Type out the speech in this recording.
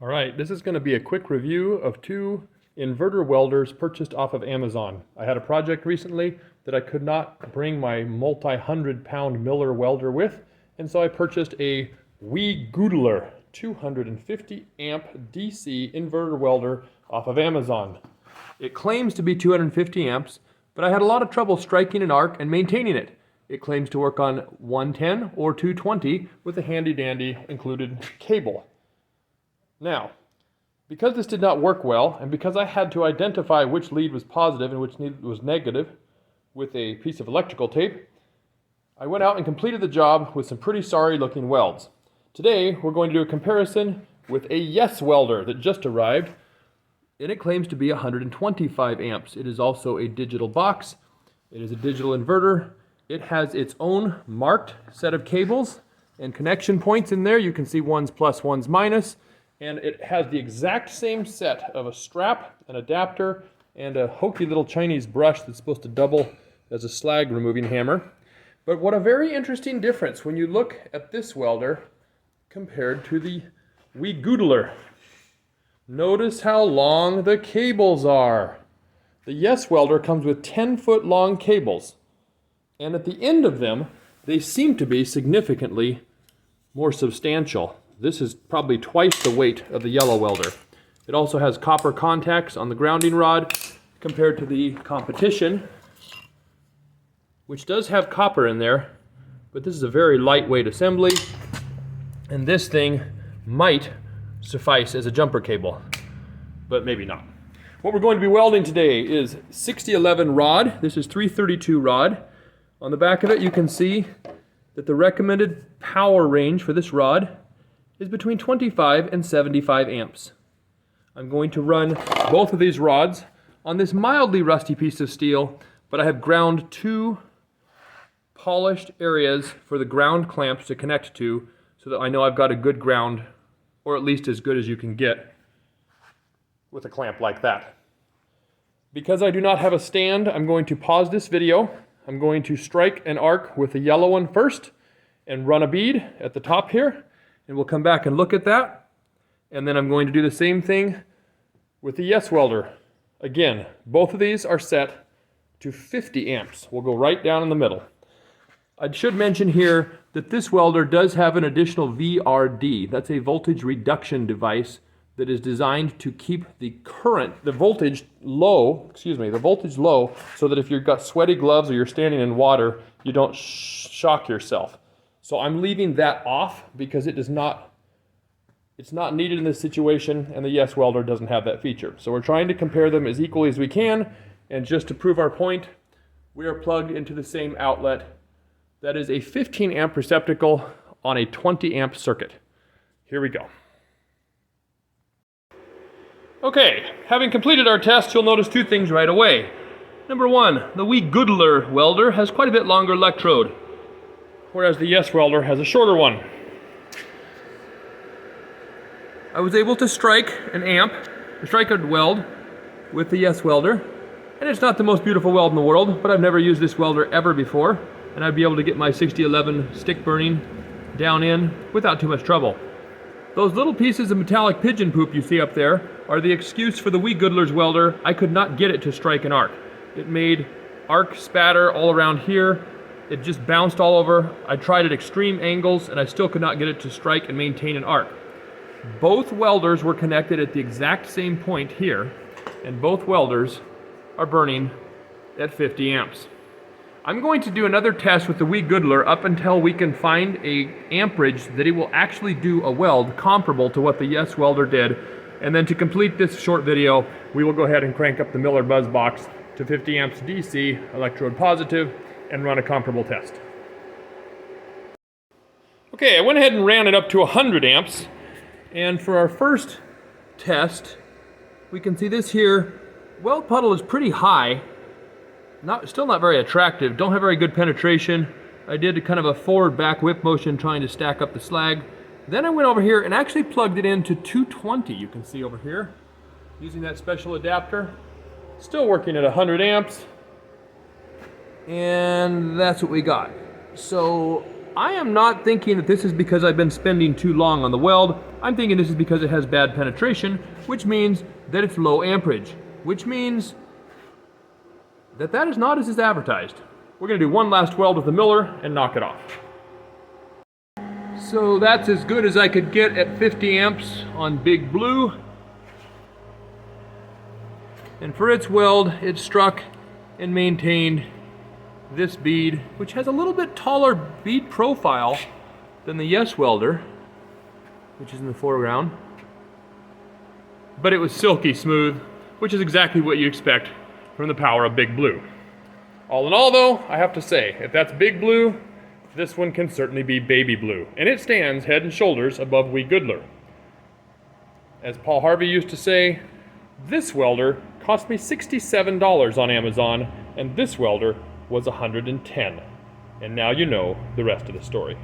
All right, this is going to be a quick review of two inverter welders purchased off of Amazon. I had a project recently that I could not bring my multi-100-pound Miller welder with, and so I purchased a weldler 250 amp DC inverter welder off of Amazon. It claims to be 250 amps, but I had a lot of trouble striking an arc and maintaining it. It claims to work on 110 or 220 with a handy-dandy included cable. Now, because this did not work well, and because I had to identify which lead was positive and which lead was negative with a piece of electrical tape, I went out and completed the job with some pretty sorry looking welds. Today, we're going to do a comparison with a Yes welder that just arrived, and it claims to be 125 amps. It is also a digital box. It is a digital inverter. It has its own marked set of cables and connection points in there. You can see one's plus, one's minus. And it has the exact same set of a strap, an adapter, and a hokey little Chinese brush that's supposed to double as a slag removing hammer. But what a very interesting difference when you look at this welder compared to the weldler. Notice how long the cables are. The Yes welder comes with 10-foot long cables, and at the end of them, they seem to be significantly more substantial. This is probably twice the weight of the yellow welder. It also has copper contacts on the grounding rod compared to the competition, which does have copper in there, but this is a very lightweight assembly, and this thing might suffice as a jumper cable, but maybe not. What we're going to be welding today is 6011 rod. This is 332 rod. On the back of it, you can see that the recommended power range for this rod is between 25 and 75 amps. I'm going to run both of these rods on this mildly rusty piece of steel, but I have ground two polished areas for the ground clamps to connect to so that I know I've got a good ground, or at least as good as you can get with a clamp like that. Because I do not have a stand, I'm going to pause this video. I'm going to strike an arc with the yellow one first and run a bead at the top here. And we'll come back and look at that. And then I'm going to do the same thing with the Yes welder. Again, both of these are set to 50 amps. We'll go right down in the middle. I should mention here that this welder does have an additional VRD. That's a voltage reduction device that is designed to keep the voltage low, so that if you've got sweaty gloves or you're standing in water, you don't shock yourself. So I'm leaving that off because it's not needed in this situation, and the Yes welder doesn't have that feature. So we're trying to compare them as equally as we can, and just to prove our point, we are plugged into the same outlet. That is a 15 amp receptacle on a 20 amp circuit. Here we go. Okay, having completed our test, you'll notice two things right away. Number one, the weldler welder has quite a bit longer electrode, whereas the Yes welder has a shorter one. I was able to strike a weld with the Yes welder, and it's not the most beautiful weld in the world, but I've never used this welder ever before, and I'd be able to get my 6011 stick burning down in without too much trouble. Those little pieces of metallic pigeon poop you see up there are the excuse for the weldler's welder. I could not get it to strike an arc. It made arc spatter all around here. It just bounced all over. I tried at extreme angles and I still could not get it to strike and maintain an arc. Both welders were connected at the exact same point here, and both welders are burning at 50 amps. I'm going to do another test with the weldler up until we can find a amperage that it will actually do a weld comparable to what the Yes welder did. And then to complete this short video, we will go ahead and crank up the Miller buzzbox to 50 amps DC, electrode positive, and run a comparable test. Okay, I went ahead and ran it up to 100 amps, and for our first test, we can see this here, weld puddle is pretty high, still not very attractive, don't have very good penetration. I did kind of a forward-back whip motion trying to stack up the slag. Then I went over here and actually plugged it into 220, you can see over here, using that special adapter. Still working at 100 amps. And that's what we got. So I am not thinking that this is because I've been spending too long on the weld. I'm thinking this is because it has bad penetration, which means that it's low amperage, which means that that is not as is advertised. We're going to do one last weld with the miller and knock it off. So that's as good as I could get at 50 amps on Big Blue. And for its weld, it struck and maintained this bead, which has a little bit taller bead profile than the Yes welder, which is in the foreground. But it was silky smooth, which is exactly what you expect from the power of Big Blue. All in all though, I have to say, if that's Big Blue, this one can certainly be Baby Blue. And it stands head and shoulders above Wee Goodler. As Paul Harvey used to say, this welder cost me $67 on Amazon, and this welder was $110. And now you know the rest of the story.